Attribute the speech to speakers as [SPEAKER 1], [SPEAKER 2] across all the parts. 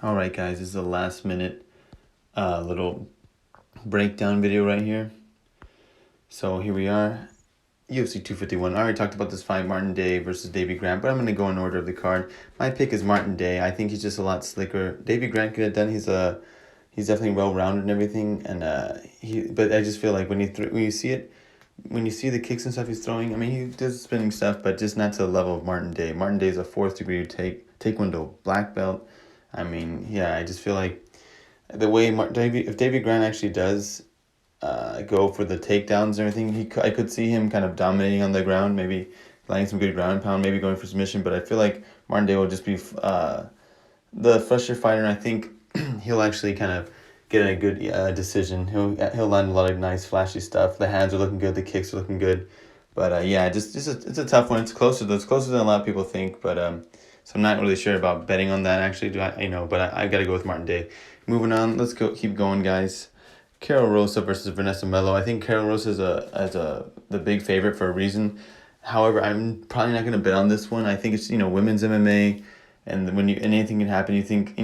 [SPEAKER 1] All right, guys, this is a last minute little breakdown video right here. So here we are, UFC 251. I already talked about this fight, Martin Day versus Davy Grant, but I'm going to go in order of the card. My pick is Martin Day. I think he's just a lot slicker. Davy Grant could have done. He's definitely well-rounded and everything, and but I just feel like when you see the kicks and stuff he's throwing, I mean, he does spinning stuff, but just not to the level of Martin Day. Martin Day is a fourth degree taekwondo black belt. I mean, yeah, I just feel like the way if Davy Grant actually does go for the takedowns and everything, I could see him kind of dominating on the ground, maybe landing some good ground pound, maybe going for submission. But I feel like Martin Day will just be the fresher fighter, and I think he'll actually kind of get a good decision. He'll land a lot of nice flashy stuff. The hands are looking good, the kicks are looking good. But yeah, it's a tough one. It's closer than a lot of people think. But so I'm not really sure about betting on that actually. But I gotta go with Martin Day. Moving on, let's keep going, guys. Rosa versus Vanessa Melo. I think Rosa is the big favorite for a reason. However, I'm probably not gonna bet on this one. I think it's women's MMA, and anything can happen. You think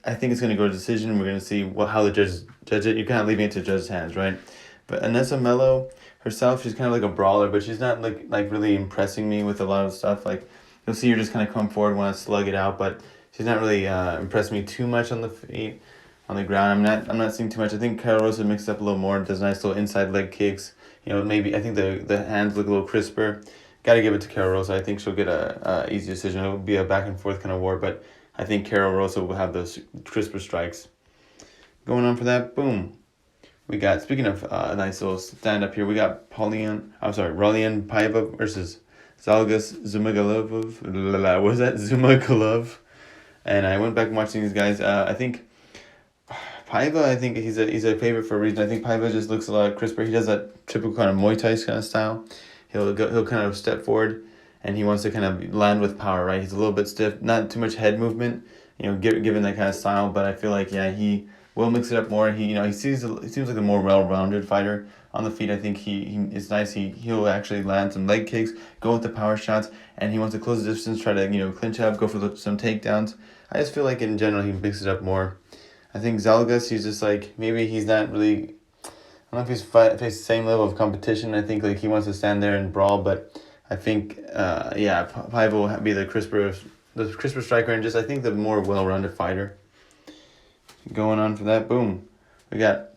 [SPEAKER 1] I think it's gonna go to decision. And we're gonna see how the judges judge it. You're kind of leaving it to judges' hands, right? But Vanessa Melo herself, she's kind of like a brawler, but she's not like really impressing me with a lot of stuff. Like you'll see her just kind of come forward, want to slug it out, but she's not really impressing me too much on the feet, on the ground. I'm not seeing too much. I think Rosa mixes up a little more. Does nice little inside leg kicks. Maybe I think the hands look a little crisper. Got to give it to Rosa. I think she'll get a easy decision. It'll be a back and forth kind of war, but I think Rosa will have those crisper strikes. Going on for that, boom. We got, speaking of nice little stand up here, we got Raulian Paiva versus Zalgas Zumagulov. What was that? Zumagulov. And I went back and watched these guys. I think Paiva, I think he's a favorite for a reason. I think Paiva just looks a lot crisper. He does that typical kind of Muay Thai kind of style. He'll kind of step forward, and he wants to kind of land with power, right? He's a little bit stiff, not too much head movement, given that kind of style. But I feel like he will mix it up more. He seems like a more well-rounded fighter on the feet. I think he is nice. He'll actually land some leg kicks, go with the power shots, and he wants to close the distance, try to clinch up, go for some takedowns. I just feel like in general he mixes it up more. I think Zalgas, he's just like, maybe he's not really, I don't know if he's face the same level of competition. I think like he wants to stand there and brawl, but I think Paiva will be the crisper striker, and just I think the more well-rounded fighter. Going on for that, boom. We got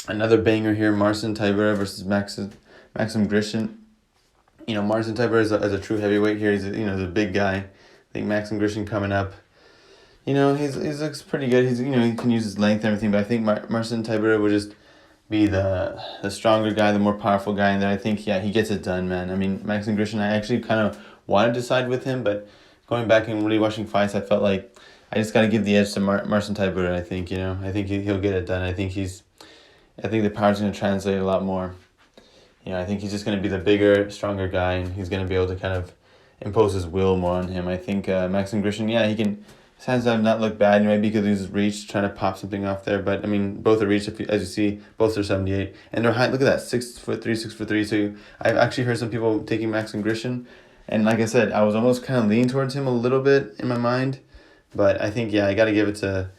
[SPEAKER 1] another banger here, Marcin Tybura versus Maxim Grishin. Marcin Tybura is a true heavyweight here. He's a big guy. I think Maxim Grishin coming up. He looks pretty good. He can use his length and everything, but I think Marcin Tybura would just be the stronger guy, the more powerful guy in there. I think he gets it done, man. I mean, Maxim Grishin, I actually kind of wanted to side with him, but going back and really watching fights, I felt like I just got to give the edge to Marcin Tybura. I think I think he'll get it done. I think the power's going to translate a lot more. I think he's just going to be the bigger, stronger guy, and he's going to be able to kind of impose his will more on him. I think Maxim Grishin, he can. His hands have not looked bad. Maybe he could lose his reach, trying to pop something off there. But I mean, both are reach. As you see, both are 78, and they're high. Look at that, 6'3", 6'3". So I've actually heard some people taking Maxim Grishin, and like I said, I was almost kind of leaning towards him a little bit in my mind, but I think I got to give it to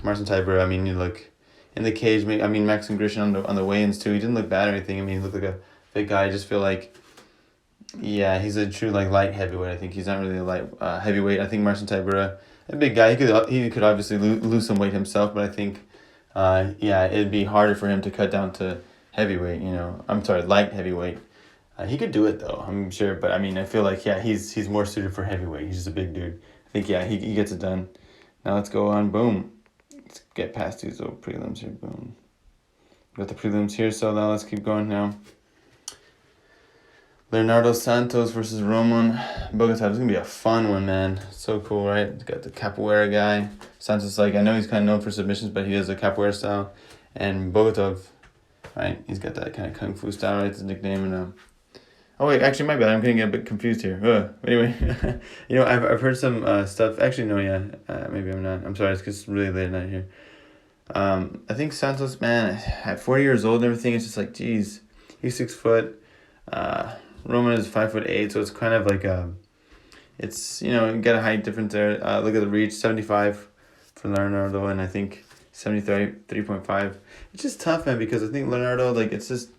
[SPEAKER 1] Marcin Tybura. I mean, you look in the cage. I mean, Maxim Grishin on the weigh-ins too. He didn't look bad or anything. I mean, he looked like a big guy. I just feel like. Yeah, he's a true light heavyweight. I think he's not really a light heavyweight. I think Marcin Tybura, a big guy, he could obviously lose some weight himself, but I think it'd be harder for him to cut down to heavyweight. I'm sorry, light heavyweight. He could do it though, I'm sure. But I mean, I feel like he's more suited for heavyweight. He's just a big dude. I think he gets it done. Now let's go on. Boom. Let's get past these little prelims here. Boom. Got the prelims here, so now let's keep going now. Leonardo Santos versus Roman Bogota. This is going to be a fun one, man. So cool, right? Got the capoeira guy. Santos, I know he's kind of known for submissions, but he has a capoeira style. And Bogota, right? He's got that kind of kung fu style, right? His nickname. And oh, wait, actually, my bad. I'm getting a bit confused here. Anyway, I've heard some stuff. Actually, no, maybe I'm not. I'm sorry. It's just really late at night here. I think Santos, man, at 40 years old and everything, it's just like, geez, he's 6 foot. Roman is 5'8", so it's kind of like you got a height difference there. Look at the reach, 75 for Leonardo, and I think 73.5. It's just tough, man, because I think Leonardo, like, it's just,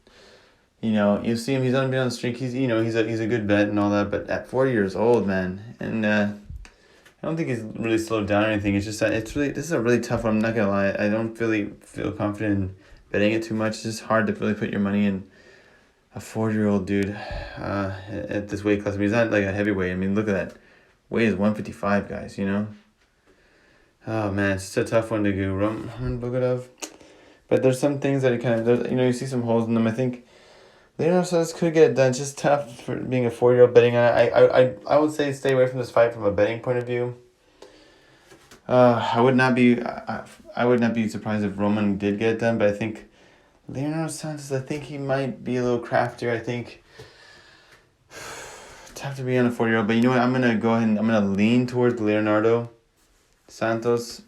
[SPEAKER 1] you see him, he's been on the streak, he's a good bet and all that, but at 40 years old, man, and I don't think he's really slowed down or anything. It's just that this is a really tough one, I'm not gonna lie. I don't really feel confident in betting it too much. It's just hard to really put your money in a 40-year-old dude at this weight class. I mean, he's not like a heavyweight. I mean, look at that. Weight is 155, guys, Oh, man, it's just a tough one to go. Roman Bogodov. But there's some things that you see some holes in them. I think Leonardo Santos could get it done. It's just tough for being a 4-year-old betting on it. I would say stay away from this fight from a betting point of view. I would not be surprised if Roman did get it done, but I think Leonardo Santos, I think he might be a little craftier. I think it's tough to be on a 40-year-old, but you know what? I'm going to go ahead and I'm going to lean towards Leonardo Santos.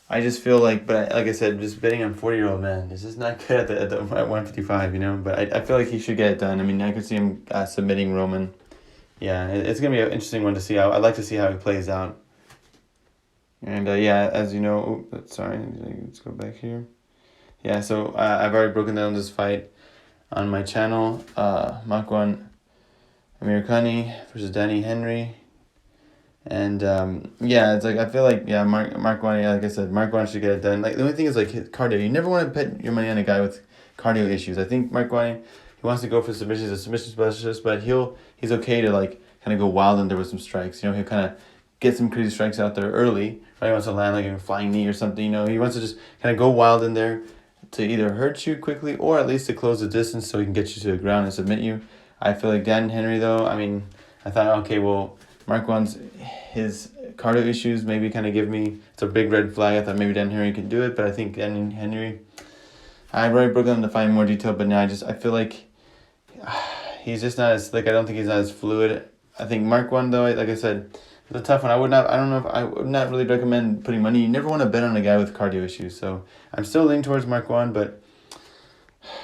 [SPEAKER 1] I just feel like, but like I said, just betting on 40-year-old, man, this is not good at 155, but I feel like he should get it done. I mean, I could see him submitting Roman. Yeah, it's going to be an interesting one to see. I'd like to see how it plays out. And as you know, sorry, let's go back here. Yeah, so I've already broken down this fight on my channel. Makwan Amirkhani versus Danny Henry. And it's like I feel like Marquand, like I said, Marquand should get it done. Like the only thing is like his cardio. You never want to bet your money on a guy with cardio issues. I think Marquand, he wants to go for submissions, a submission specialist, but he's okay to like kind of go wild in there with some strikes. He'll kind of get some crazy strikes out there early. Right? He wants to land like a flying knee or something. He wants to just kind of go wild in there to either hurt you quickly or at least to close the distance so he can get you to the ground and submit you. I feel like Dan Henry though. I mean, I thought Marquand's his cardio issues maybe kind of it's a big red flag. I thought maybe Dan Henry could do it, but I think Dan Henry, I've already broken down the fight in more detail, but now I feel like he's just not as slick. I don't think he's not as fluid. I think Marquand though, like I said, it's a tough one. I would not really recommend putting money. You never want to bet on a guy with cardio issues, so I'm still leaning towards Marquand, but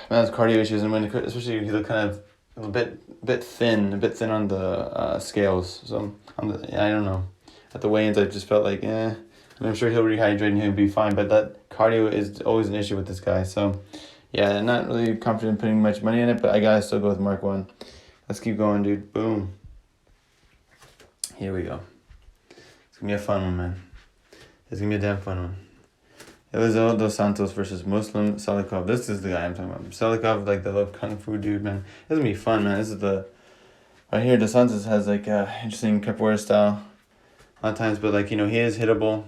[SPEAKER 1] man, his cardio issues, and especially he looked kind of a bit thin on the scales. So I don't know. At the weigh-ins, I just felt like, I'm sure he'll rehydrate and he'll be fine. But that cardio is always an issue with this guy. So I'm not really confident in putting much money in it, but I gotta still go with Marquand. Let's keep going, dude. Boom. Here we go. It's gonna be a fun one, man. It's gonna be a damn fun one. It was Aldo Santos versus Muslim Salikov. This is the guy I'm talking about. Salikov, like the little kung fu dude, man. This is gonna be fun, man. This is right here. Dos Santos has like interesting capoeira style a lot of times, but like he is hittable.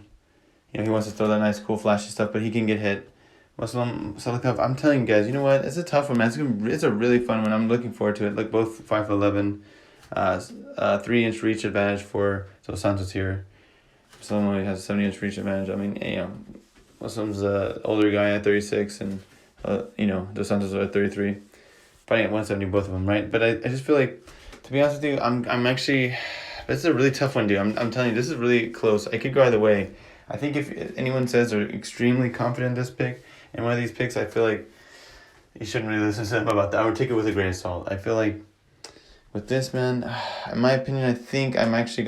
[SPEAKER 1] He wants to throw that nice, cool, flashy stuff, but he can get hit. Muslim Salikov, I'm telling you guys, you know what? It's a tough one, man. It's a really fun one. I'm looking forward to it. Like both 5'11", 3-inch reach advantage for Dos Santos here. Muslim only has a 70-inch reach advantage. I mean, Muslim's an older guy at 36, and Dos Santos are at 33, fighting at 170, both of them, right? But I just feel like, to be honest with you, I'm actually, this is a really tough one, dude. I'm telling you, this is really close. I could go either way. I think if anyone says they're extremely confident in this pick, in one of these picks, I feel like you shouldn't really listen to them about that. I would take it with a grain of salt. I feel like with this, man, in my opinion, I think I'm actually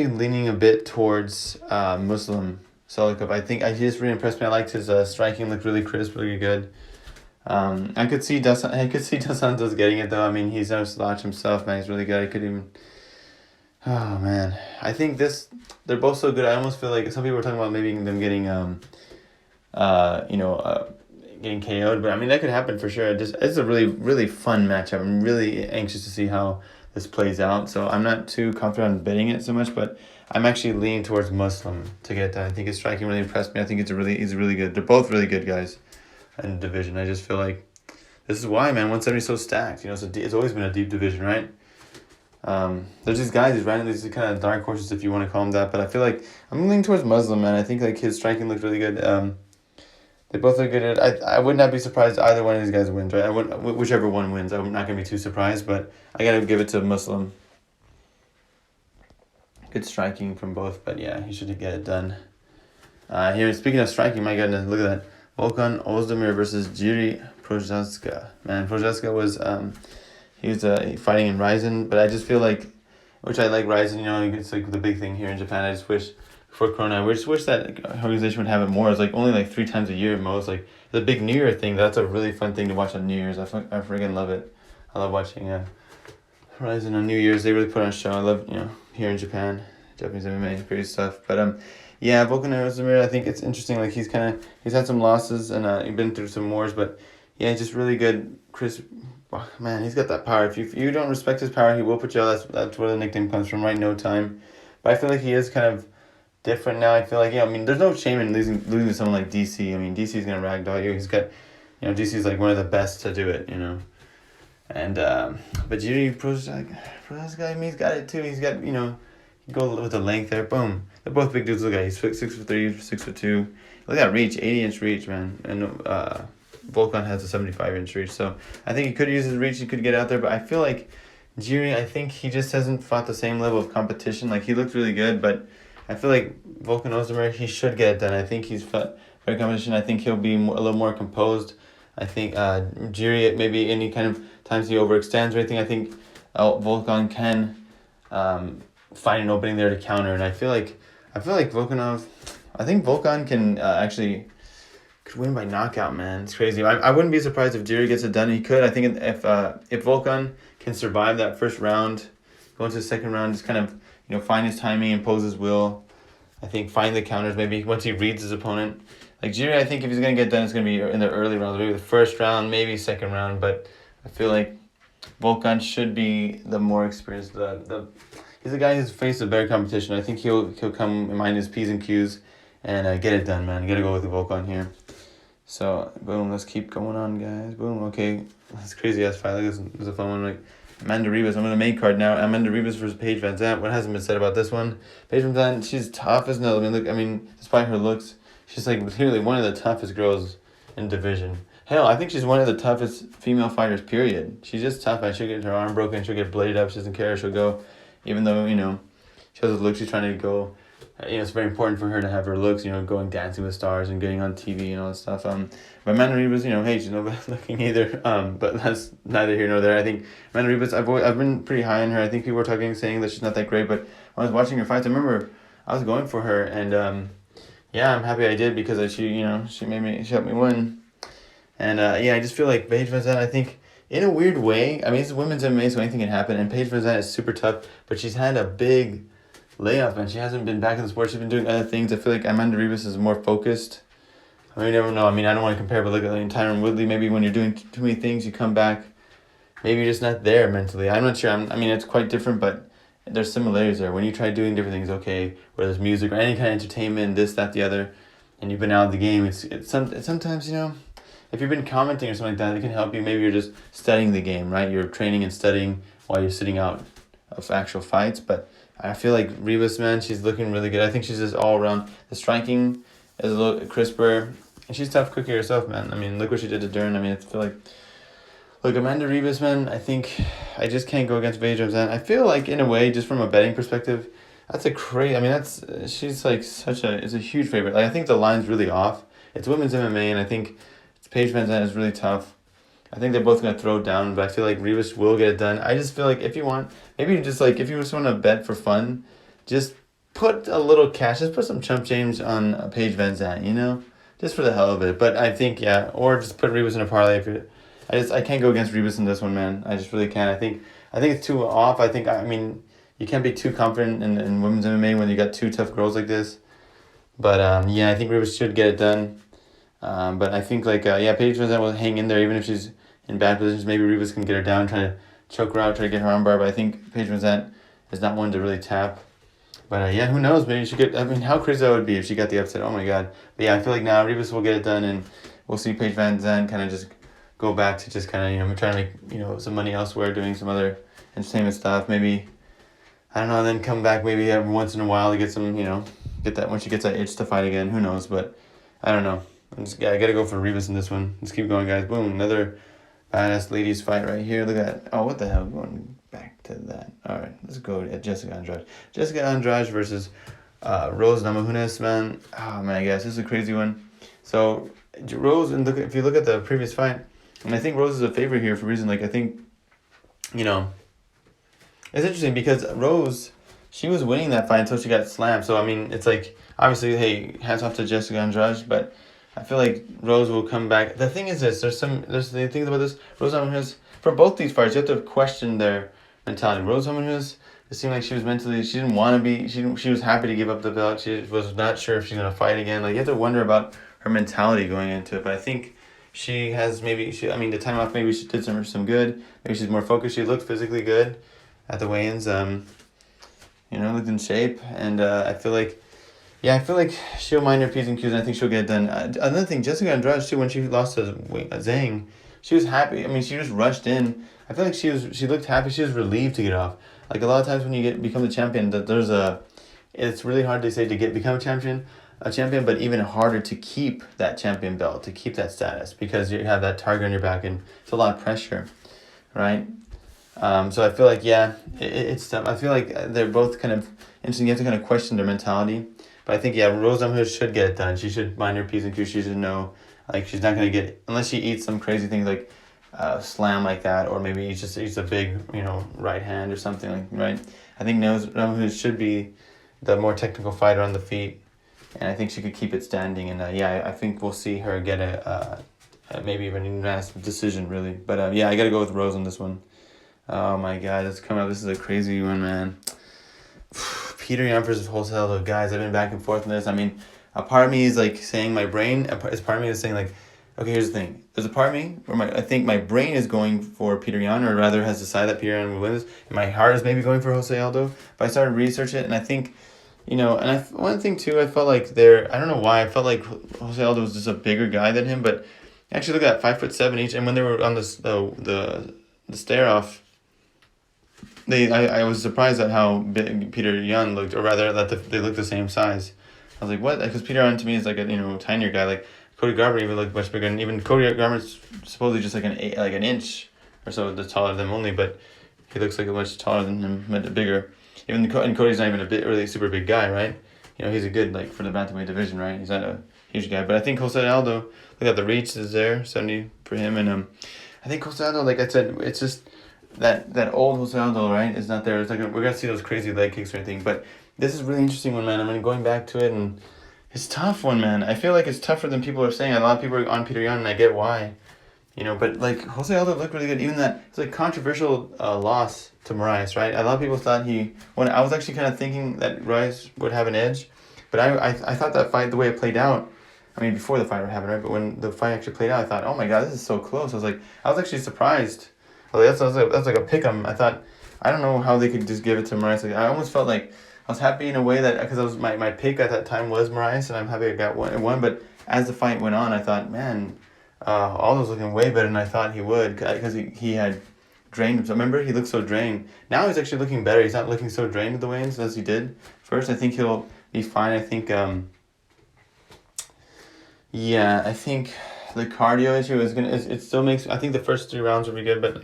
[SPEAKER 1] leaning a bit towards Muslim Salikov. I think he just really impressed me. I liked his striking, looked really crisp, really good. I could see Dos Santos getting it though. I mean, he's no slouch himself, man. He's really good. I could even. Oh man, I think they're both so good. I almost feel like some people were talking about maybe them getting getting KO'd, but I mean that could happen for sure. It's a really, really fun matchup. I'm really anxious to see how this plays out. So I'm not too confident on betting it so much, but I'm actually leaning towards Muslim to get that. I think his striking really impressed me. I think he's really good. They're both really good guys in the division. I just feel like this is why, man, 170 is so stacked. It's always been a deep division, right? There's these guys, these kind of dark horses, if you want to call them that, but I feel like I'm leaning towards Muslim, man. I think like his striking looked really good. They both look good. I would not be surprised either one of these guys wins, right? Whichever one wins, I'm not gonna be too surprised, but I gotta give it to Muslim. Good striking from both, but yeah, he should get it done. Here, speaking of striking, my goodness, look at that. Volkan Ozdemir versus Jiri Prochazka. Man, Prochazka was he was fighting in Ryzen, but I just feel like which I like Rising. You know, it's like the big thing here in Japan. I just wish before Corona, I just wish that organization would have it more. It's like only like 3 times a year at most. Like the big New Year thing. That's a really fun thing to watch on New Year's. I friggin' love it. I love watching Horizon on New Year's. They really put on a show. I love here in Japan, Japanese MMA, great stuff. But yeah, Volkan Ozdemir, I think it's interesting. Like he's had some losses and he's been through some wars, but yeah, just really good. Chris, oh, man, he's got that power. If you don't respect his power, he will put you out. That's where the nickname comes from, right? No time. But I feel like he is kind of different now. I feel like, I mean, there's no shame in losing to someone like DC. I mean, DC's gonna ragdoll you. He's got, DC's like one of the best to do it. And but Jiri Prozac guy, I mean, he's got it too. He's got, he go with the length there. Boom. They're both big dudes. Look at, he's 6'3", 6'2". Look at that reach, 80-inch reach, man. And Volkan has a 75-inch reach. So I think he could use his reach. He could get out there. But I feel like Jiri, I think he just hasn't fought the same level of competition. Like he looked really good, but I feel like Volkan Ozdemir, he should get it done. I think he's fought for competition. I think he'll be a little more composed. I think Jiri, maybe any kind of times he overextends or anything, I think Volkan can find an opening there to counter. And I feel like Volkan can actually could win by knockout, man. It's crazy. I wouldn't be surprised if Jiri gets it done. He could. I think if Volkan can survive that first round, go into the second round, just kind of find his timing, impose his will. I think find the counters maybe once he reads his opponent. Like Jiri, I think if he's gonna get done, it's gonna be in the early rounds, maybe the first round, maybe second round. But I feel like Volkan should be the more experienced. He's the guy who's faced a better competition. I think he'll come mind his P's and Q's and get it done, man. Gotta go with the Volkan here. So boom, let's keep going on, guys. Boom, okay, that's crazy ass fight. Like this is a fun one. Like Amanda Ribas, I'm on the main card now. Amanda Ribas versus Paige VanZant. What hasn't been said about this one? Paige VanZant, she's tough as no. I mean, despite her looks, she's like literally one of the toughest girls in division. Hell, I think she's one of the toughest female fighters, period. She's just tough, man. She'll get her arm broken, she'll get bladed up, she doesn't care, she'll go. Even though, she has a look, she's trying to go. It's very important for her to have her looks, going Dancing with Stars and getting on TV and all that stuff. But Amanda Ribas, hey, she's no bad looking either. But that's neither here nor there. I think Amanda Ribas, I've been pretty high on her. I think people were saying that she's not that great. But when I was watching her fights, I remember I was going for her. And yeah, I'm happy I did because she helped me win. And yeah, I just feel like Paige VanZant, I think, in a weird way, I mean, it's women's MMA, so anything can happen. And Paige VanZant is super tough, but she's had a big layoff, and she hasn't been back in the sport. She's been doing other things. I feel like Amanda Ribas is more focused. I mean, you never know. I mean, I don't want to compare, but look at Tyron Woodley. Maybe when you're doing too many things, you come back. Maybe you're just not there mentally. I'm not sure. I mean, it's quite different, but there's similarities there. When you try doing different things, okay, whether it's music or any kind of entertainment, this, that, the other, and you've been out of the game, it's sometimes, if you've been commenting or something like that, it can help you. Maybe you're just studying the game, right? You're training and studying while you're sitting out of actual fights, but I feel like Ribas, man, she's looking really good. I think she's just all around. The striking is a little crisper. And she's a tough cookie herself, man. I mean, look what she did to Dern. I mean, I feel like... Look, Amanda Ribas, man, I think I just can't go against Paige VanZant. I feel like, in a way, just from a betting perspective, that's a crazy... I mean, she's like it's a huge favorite. Like, I think the line's really off. It's women's MMA, and I think Paige VanZant is really tough. I think they're both going to throw it down, but I feel like Ribas will get it done. I just feel like if you want, maybe just like, if you just want to bet for fun, just put a little cash, just put some chump change on Paige VanZant, just for the hell of it. But I think, yeah, or just put Ribas in a parlay. I can't go against Ribas in this one, man. I just really can't. I think it's too off. I mean, you can't be too confident in women's MMA when you got two tough girls like this. But yeah, I think Ribas should get it done. But I think Paige VanZant will hang in there even if she's in bad positions. Maybe Ribas can get her down, try to choke her out, try to get her armbar. But I think Paige VanZant is not one to really tap. But yeah, who knows? Maybe she could. I mean, how crazy that would be if she got the upset. Oh my god. But yeah, I feel like now Ribas will get it done, and we'll see Paige VanZant kind of just go back to just kind of trying to make some money elsewhere, doing some other entertainment stuff. Maybe I don't know, and then come back maybe every once in a while to get some get that when she gets that itch to fight again. Who knows? But I don't know. I gotta go for Ribas in this one. Let's keep going, guys. Boom, another badass ladies fight right here. Look at that. Oh, what the hell? Going back to that. All right, let's go to Jessica Andrade. Jessica Andrade versus Rosa Namajunas, man. Oh man, guys, this is a crazy one. So Rose, and if you look at the previous fight, and I think Rose is a favorite here for a reason. Like I think, It's interesting because Rose, she was winning that fight until she got slammed. So I mean, it's like obviously, hey, hats off to Jessica Andrade, but I feel like Rose will come back. The thing is this: there's the things about this. Rose Namajunas, for both these fights, you have to question their mentality. Rose Namajunas, it seemed like she was mentally, she didn't want to be. She was happy to give up the belt. She was not sure if she's gonna fight again. Like you have to wonder about her mentality going into it. But I think she has I mean, the time off maybe she did some good. Maybe she's more focused. She looked physically good at the weigh-ins. Looked in shape, and I feel like she'll mind her P's and Q's, and I think she'll get it done. Another thing, Jessica Andrade too, when she lost to Zhang, she was happy. I mean, she just rushed in. I feel like she looked happy. She was relieved to get off. Like a lot of times when you become the champion, it's really hard to say to become a champion, but even harder to keep that champion belt, to keep that status, because you have that target on your back, and it's a lot of pressure, right? So I feel like, it's tough. I feel like they're both kind of interesting. You have to kind of question their mentality. But I think, Rose Namajunas should get it done. She should mind her P's and Q's. She should know, like, she's not going to get, unless she eats some crazy things like slam like that, or maybe eats a big, right hand or something, like, right? I think Namajunas should be the more technical fighter on the feet. And I think she could keep it standing. And, I think we'll see her get maybe even a unanimous decision, really. But, I got to go with Rose on this one. Oh my God, that's coming up. This is a crazy one, man. Peter Yan versus Jose Aldo. Guys, I've been back and forth on this. I mean, a part of me is like saying a part of me is saying like, okay, here's the thing. There's a part of me where I think my brain is going for Peter Yan, or rather has decided that Peter Yan will win this. And my heart is maybe going for Jose Aldo. But I started researching it, and I think, one thing too, I felt like I don't know why, I felt like Jose Aldo was just a bigger guy than him, but actually look at that, 5'7" each, and when they were on the stare off, I was surprised at how big Peter Yan looked, or rather that they looked the same size. I was like, what? Because Peter Yan to me is like a tinier guy. Like Cody Garbrandt even looked much bigger, and even Cody Garbrandt's supposedly just like an inch or so taller than him only, but he looks like a much taller than him, but bigger. And Cody's not even a really super big guy, right? He's a good for the bantamweight division, right? He's not a huge guy, but I think Jose Aldo, look at the reach is there, 70 for him, and I think Jose Aldo, like I said, it's just. That old Jose Aldo, right, is not there. It's like we're gonna see those crazy leg kicks or anything. But this is really interesting one, man. I mean, going back to it, and it's tough one, man. I feel like it's tougher than people are saying. A lot of people are on Peter Yan, and I get why, But like Jose Aldo looked really good. Even that it's like controversial loss to Moraes, right? A lot of people thought I was actually kind of thinking that Moraes would have an edge, but I thought that fight, the way it played out. I mean, before the fight happened, right? But when the fight actually played out, I thought, oh my God, this is so close. I was actually surprised. Well, that's like a pick'em. I thought, I don't know how they could just give it to Moraes. Like, I almost felt like I was happy in a way that, because my pick at that time was Moraes, and I'm happy I got one. But as the fight went on, I thought, man, Aldo's looking way better than I thought he would, because he had drained himself. Remember, he looked so drained. Now he's actually looking better. He's not looking so drained at the weigh-ins as he did first. I think he'll be fine. I think, I think the cardio issue it still makes, I think the first 3 rounds will be good, but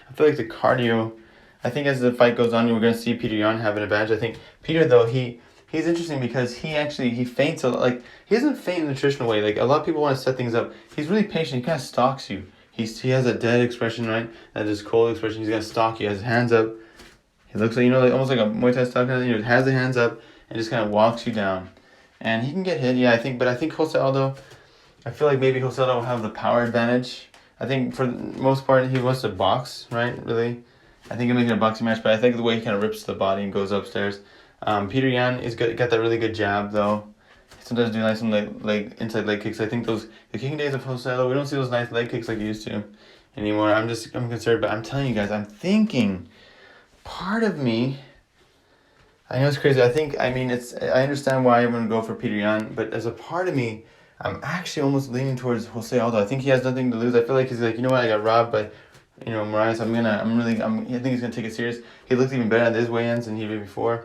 [SPEAKER 1] I feel like the cardio, I think as the fight goes on, we're going to see Peter Yan have an advantage. I think Peter, though, he's interesting because he feints a lot. He doesn't feint in the traditional way. Like, a lot of people want to set things up. He's really patient. He kind of stalks you. He has a dead expression, right? That is cold expression. He's going to stalk you. He has his hands up. He looks like, almost like a Muay Thai style kind of, has the hands up and just kind of walks you down. And he can get hit, but I think Jose Aldo, I feel like maybe Jose Aldo will have the power advantage. I think for the most part he wants to box, right? Really, I think he'll make it a boxing match. But I think the way he kind of rips the body and goes upstairs. Peter Yan is got that really good jab though. He sometimes do some inside leg kicks. I think the kicking days of Jose Aldo, we don't see those nice leg kicks like you used to anymore. I'm concerned, but I'm telling you guys, I'm thinking. Part of me, I know it's crazy. I understand why I'm gonna go for Peter Yan, but as a part of me, I'm actually almost leaning towards Jose Aldo. I think he has nothing to lose. I feel like he's like, I got robbed by, Moraes. I think he's gonna take it serious. He looked even better at his weigh-ins than he did before,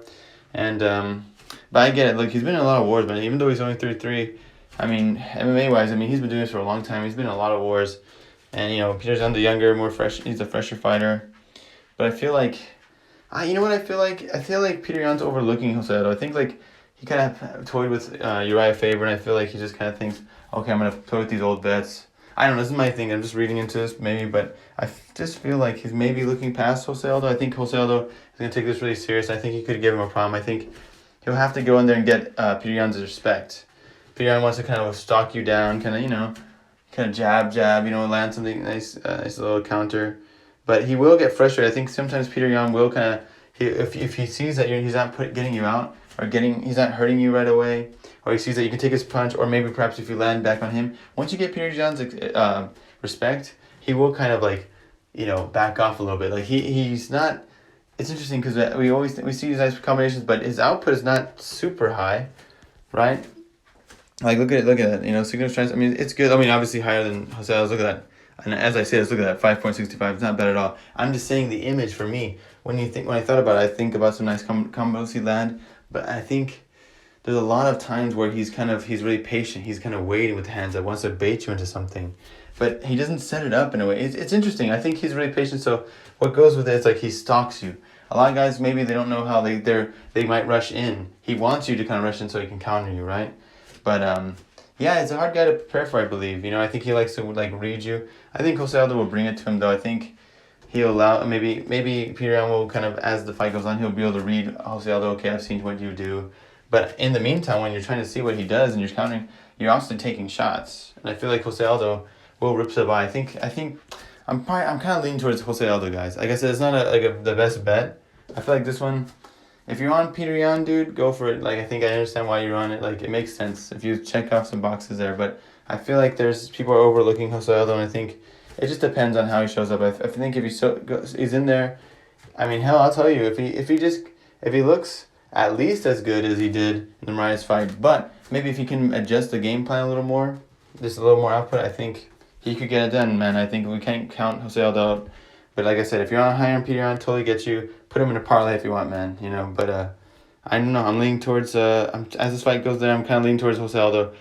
[SPEAKER 1] and but I get it. Look, he's been in a lot of wars, but even though he's only 33, I mean, MMA wise, he's been doing this for a long time. He's been in a lot of wars, and Peter's on the younger, more fresh. He's a fresher fighter, but I feel like, I feel like Peter Yan's overlooking Jose Aldo. I think he kind of toyed with Uriah Faber, and I feel like he just kind of thinks, okay, I'm going to play with these old vets. I don't know, this is my thing. I'm just reading into this maybe, but I just feel like he's maybe looking past Jose Aldo. I think Jose Aldo is going to take this really serious. I think he could give him a problem. I think he'll have to go in there and get Peter Yan's respect. Peter Yan wants to kind of stalk you down, kind of, kind of jab, land something nice, nice little counter. But he will get frustrated. I think sometimes Peter Yan will kind of, if he sees that he's not getting you out, or he's not hurting you right away, or he sees that you can take his punch, or maybe perhaps if you land back on him, once you get Peter Yan's respect, he will kind of like, back off a little bit. Like he's not. It's interesting because we see these nice combinations, but his output is not super high, right? Like look at it. Signature strength. I mean, it's good. I mean, obviously higher than Jose Aldo's. Look at that. And as I say, let's look at that 5.65. It's not bad at all. I'm just saying the image for me. When I thought about it, I think about some nice combos he land, but I think there's a lot of times where he's really patient. He's kind of waiting with the hands that wants to bait you into something, but he doesn't set it up in a way. It's interesting. I think he's really patient. So what goes with it is like he stalks you. A lot of guys, maybe they don't know how they might rush in. He wants you to kind of rush in so he can counter you, right? But yeah, it's a hard guy to prepare for, I believe. I think he likes to read you. I think Jose Aldo will bring it to him, though. I think he'll allow, maybe Peter Yan will kind of, as the fight goes on, he'll be able to read Jose Aldo. Okay, I've seen what you do. But in the meantime, when you're trying to see what he does and you're countering, you're also taking shots. And I feel like Jose Aldo will rip the by. I think I'm kind of leaning towards Jose Aldo, guys. Like I said, it's not the best bet. I feel like this one, if you're on Peter Yan, dude, go for it. Like, I think I understand why you're on it. Like, it makes sense if you check off some boxes there. But I feel like people are overlooking Jose Aldo, and I think it just depends on how he shows up. I think if he's in there, I mean, hell, I'll tell you, if he looks at least as good as he did in the Marias fight, but maybe if he can adjust the game plan a little more, just a little more output, I think he could get it done, man. I think we can't count Jose Aldo out. But like I said, if you're on higher on Peter Yan, totally get you. Put him in a parlay if you want, man. But I don't know. I'm leaning towards as this fight goes there, I'm kind of leaning towards Jose Aldo.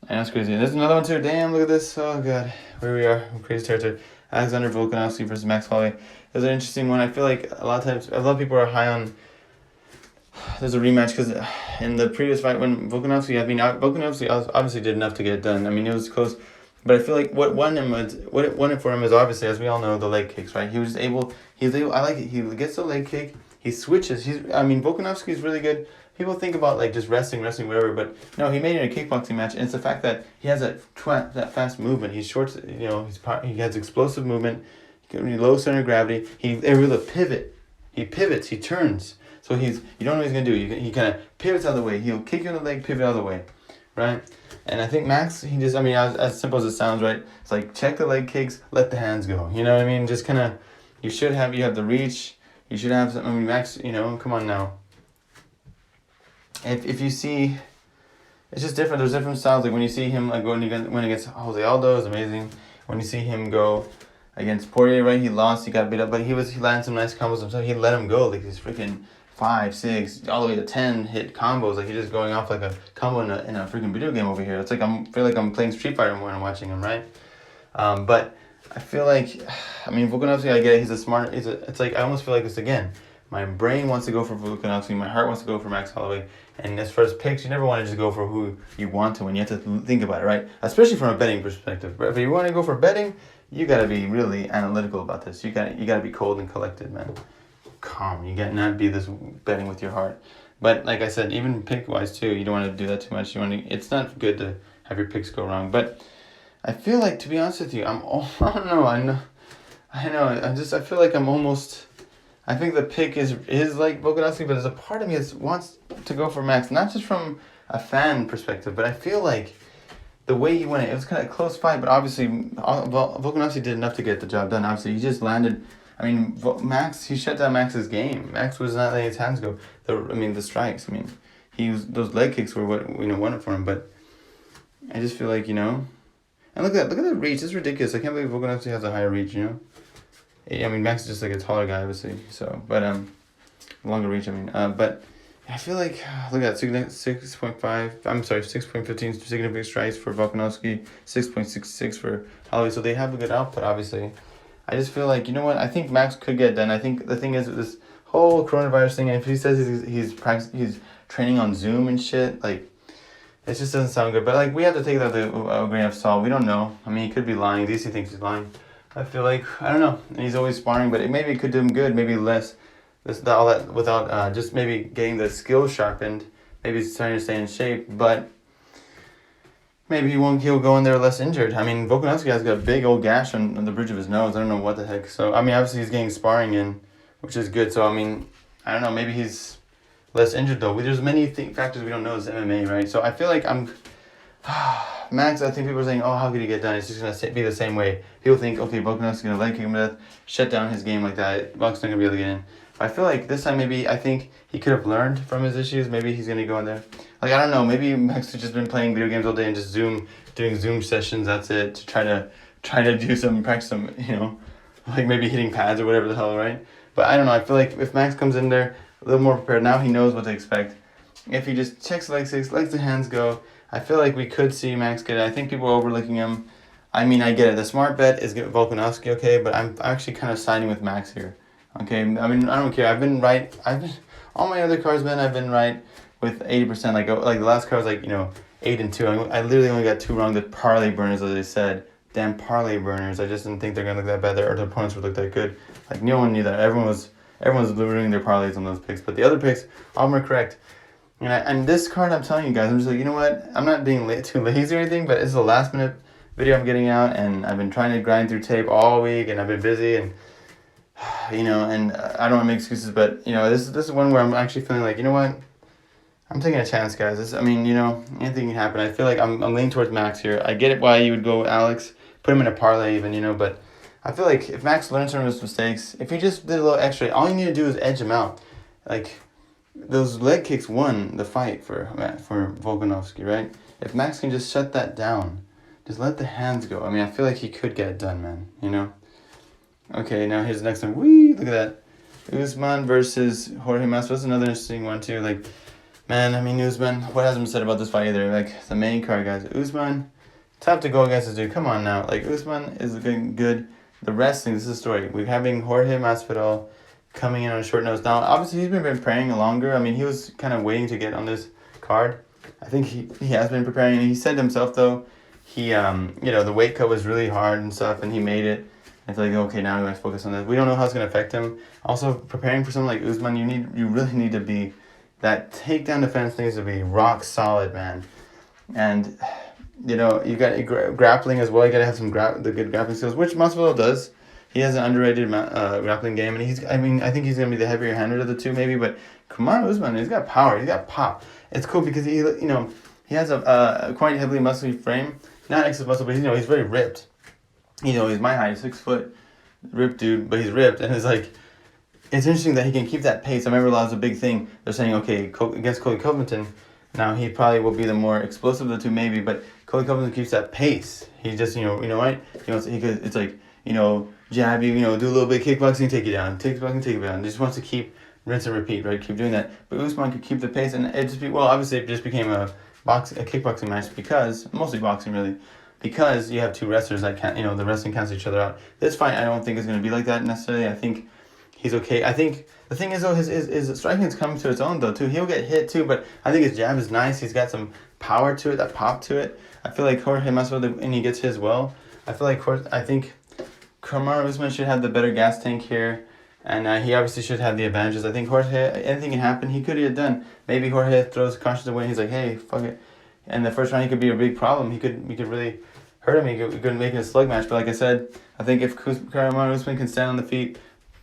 [SPEAKER 1] I know it's crazy. There's another one too. Damn, look at this. Oh god, where we are, crazy territory. Alexander Volkanovski versus Max Holloway. There's an interesting one. I feel like a lot of people are high on. There's a rematch because in the previous fight when Volkanovski obviously did enough to get it done. I mean, it was close. But I feel like what won it for him is obviously, as we all know, the leg kicks, right? He was able, I like it. He gets the leg kick, he switches. Volkanovski is really good. People think about like just wrestling, whatever, but no, he made it a kickboxing match, and it's the fact that he has that fast movement. He's short, he has explosive movement, low center of gravity. He's able to pivot. He pivots, he turns. So you don't know what he's gonna do. He kind of pivots out of the way. He'll kick you in the leg, pivot out of the way, right? And I think Max, as simple as it sounds, right? It's like, check the leg kicks, let the hands go. You know what I mean? Just kind of, you have the reach. You should have some, Max, come on now. If you see, it's just different. There's different styles. Like when you see him like going against Jose Aldo is amazing. When you see him go against Poirier, right? He lost, he got beat up, but he landed some nice combos himself. He let him go, like these freaking 5, 6, all the way to 10 hit combos. Like he's just going off like a combo in a freaking video game over here. It's like I feel like I'm playing Street Fighter when I'm watching him, right? But I feel like, Volkanovski, I get it. It's like I almost feel like this again. My brain wants to go for Volkanovski. My heart wants to go for Max Holloway. And as far as picks, you never want to just go for who you want to when you have to think about it, right? Especially from a betting perspective. But if you want to go for betting, you got to be really analytical about this. You got to be cold and collected, man. Calm. You got to not be this betting with your heart. But like I said, even pick wise too, you don't want to do that too much. It's not good to have your picks go wrong. But I feel like, to be honest with you, I don't know. I feel like I'm almost. I think the pick is like Volkanovski, but there's a part of me that wants to go for Max, not just from a fan perspective, but I feel like the way he went, it was kind of a close fight, but obviously Volkanovski did enough to get the job done. Obviously, he just landed. Max, he shut down Max's game. Max was not letting his hands go. The strikes. Those leg kicks were what won it for him. But I just feel like and look at that reach. It's ridiculous. I can't believe Volkanovski has a higher reach. Max is just like a taller guy, obviously. So, but longer reach. But I feel like look at that 6.5. I'm sorry, 6.15 significant strikes for Volkanovski, 6.66 for Holloway. So they have a good output, obviously. I just feel like, I think Max could get done. I think the thing is with this whole coronavirus thing, and if he says he's training on Zoom and shit, like, It just doesn't sound good. But like we have to take that with a grain of salt. We don't know. I mean, he could be lying. DC thinks he's lying. I feel like I don't know. And he's always sparring, but maybe it could do him good. Maybe less. All that without just maybe getting the skills sharpened. Maybe he's trying to stay in shape, but maybe he'll go in there less injured. I mean, Volkanovski has got a big old gash on the bridge of his nose. I don't know what the heck. So I mean, obviously he's getting sparring in, which is good. So I mean, I don't know. Maybe he's less injured though. There's many factors we don't know as MMA, right? So I feel like Max. I think people are saying, "Oh, how could he get done?" It's just gonna be the same way. People think, "Okay, Volkanovski's gonna leg kick him to death, shut down his game like that. Volkanovski's not gonna be able to get in." I feel like this time maybe I think he could have learned from his issues. Maybe he's gonna go in there. Like I don't know. Maybe Max has just been playing video games all day and just doing Zoom sessions. That's it to try to do some practice some like maybe hitting pads or whatever the hell, right? But I don't know. I feel like if Max comes in there a little more prepared now, he knows what to expect. If he just checks leg kicks, lets the hands go, I feel like we could see Max get it. I think people are overlooking him. I mean, I get it. The smart bet is Volkanovski, okay, but I'm actually kind of siding with Max here. Okay, I mean, I don't care. I've been right. All my other cards, man, I've been right with 80%. Like the last card was 8-2. I literally only got 2 wrong. The parlay burners, as they said. Damn parlay burners. I just didn't think they're gonna look that bad. Their opponents would look that good. Like no one knew that. Everyone's ruining their parlays on those picks. But the other picks, all of them are correct. And this card, I'm telling you guys, I'm just like, you know what? I'm not being too lazy or anything, but it's the last minute video I'm getting out, and I've been trying to grind through tape all week, and I've been busy, and and I don't want to make excuses, but this is one where I'm actually feeling like, you know what? I'm taking a chance, guys. Anything can happen. I feel like I'm leaning towards Max here. I get it why you would go Alex, put him in a parlay even, but I feel like if Max learns from his mistakes, if he just did a little extra, all you need to do is edge him out. Like, those leg kicks won the fight for Volkanovski, right? If Max can just shut that down, just let the hands go. I mean, I feel like he could get it done, man, Okay, now here's the next one. Whee! Look at that. Usman versus Jorge Masvidal. That's another interesting one, too. Like, man, I mean, Usman, what hasn't been said about this fight either? Like, the main card, guys. Usman, tough to go against this dude. Come on now. Like, Usman is looking good. The wrestling, this is the story. We're having Jorge Masvidal coming in on a short notice. Now, obviously, he's been preparing longer. I mean, he was kind of waiting to get on this card. I think he has been preparing. And he said himself, though, he, the weight cut was really hard and stuff, and he made it. It's like, okay, now we must focus on this. We don't know how it's going to affect him. Also, preparing for something like Usman, you really need to be, that takedown defense needs to be rock solid, man. And, you got grappling as well. You got to have some the good grappling skills, which Masvidal does. He has an underrated grappling game, and I think he's going to be the heavier handed of the two, maybe. But Kamaru Usman, he's got power. He's got pop. It's cool because he has a quite heavily muscly frame, not excess muscle, but he's very ripped. He's my height, 6 foot, ripped dude, but he's ripped, and it's interesting that he can keep that pace. I remember that was a big thing. They're saying, okay, against Colby Covington, now he probably will be the more explosive of the two, maybe, but Colby Covington keeps that pace. He just, right? It's like, jab you, do a little bit of kickboxing, take you down, kickboxing, take you down. He just wants to keep rinse and repeat, right? Keep doing that. But Usman could keep the pace, and obviously it just became a kickboxing match because, mostly boxing really, because you have two wrestlers that can't, the wrestling cancels each other out. This fight, I don't think is going to be like that necessarily. I think he's okay. I think the thing is, though, his striking is coming to its own, though, too. He'll get hit, too, but I think his jab is nice. He's got some power to it, that pop to it. I feel like Jorge Masvidal, and he gets his well. I think Kamaru Usman should have the better gas tank here, and he obviously should have the advantages. I think Jorge, anything can happen. He could get done. Maybe Jorge throws caution away, and he's like, hey, fuck it. And the first round, he could be a big problem. He could really hurt him. He could make it a slug match. But like I said, I think if Kamaru Usman can stand on the feet,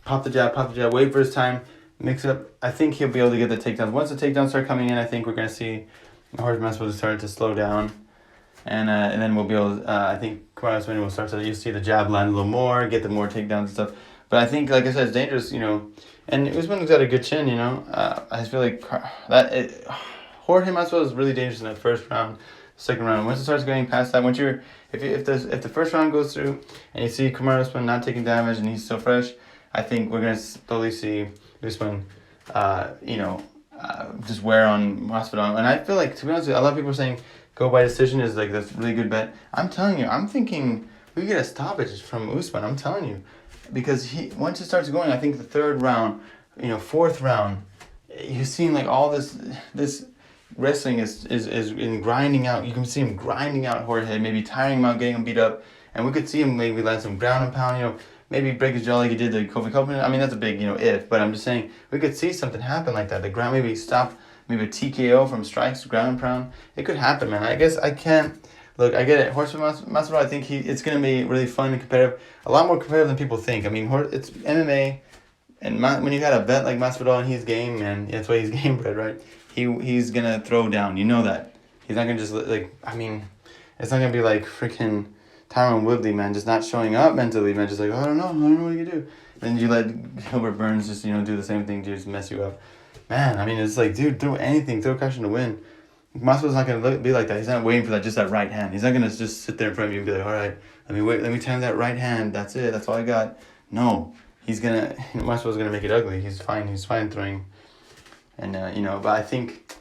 [SPEAKER 1] pop the jab, wait for his time, mix it up, I think he'll be able to get the takedowns. Once the takedowns start coming in, I think we're going to see Jorge Masvidal start to slow down. And then we'll be able to, I think Kamaru Usman will start to, you see the jab land a little more, get the more takedowns and stuff. But I think, like I said, it's dangerous, And Usman's got a good chin, I just feel like Jorge Masvidal is really dangerous in that first round, second round. Once it starts going past that, if the first round goes through and you see Kamaru Usman not taking damage and he's still fresh, I think we're gonna slowly see Usman, just wear on Masvidal. And I feel like, to be honest with you, a lot of people are saying go by decision is like this really good bet. I'm telling you, I'm thinking we get a stoppage from Usman. I'm telling you, because once it starts going, I think the third round, fourth round, you're seeing like all this. wrestling is in grinding out. You can see him grinding out Jorge, maybe tiring him out, getting him beat up, and we could see him maybe land some ground and pound. You know, maybe break his jaw like he did the Kobe Copeland. I mean, that's a big if, but I'm just saying we could see something happen like that. The ground maybe stop, maybe a TKO from strikes, ground and pound. It could happen, man. I guess I can't. Look, I get it. Jorge Masvidal, I think it's gonna be really fun and competitive. A lot more competitive than people think. I mean, it's MMA. And when you got a vet like Masvidal and he's game, man, that's why he's game bred, right? He's gonna throw down. You know that. He's not gonna just it's not gonna be like freaking Tyron Woodley, man, just not showing up mentally, man, just like, oh, I don't know what you do. Then you let Gilbert Burns just do the same thing to just mess you up, man. I mean, it's like, dude, throw anything, throw caution to win. Masvidal's not gonna be like that. He's not waiting for that right hand. He's not gonna just sit there in front of you and be like, all right, let me time that right hand. That's it. That's all I got. No. Masvidal's gonna make it ugly. He's fine throwing, and but I think,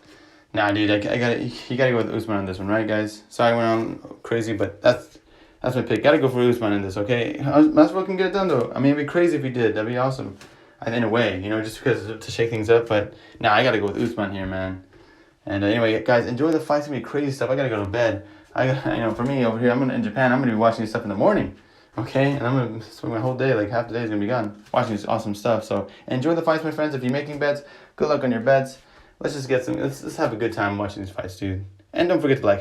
[SPEAKER 1] dude, you gotta go with Usman on this one, right, guys? Sorry I went on crazy, but that's my pick. Gotta go for Usman in this, okay? Masvidal can get it done though. I mean, it'd be crazy if he did. That'd be awesome, in a way, just because to shake things up. But I gotta go with Usman here, man. And anyway, guys, enjoy the fights. It's gonna be crazy stuff. I gotta go to bed. For me over here, in Japan. I'm gonna be watching this stuff in the morning. Okay, and I'm going to spend my whole day, like half the day is going to be gone, watching this awesome stuff. So enjoy the fights, my friends. If you're making bets, good luck on your bets. Let's have a good time watching these fights, dude. And don't forget to like,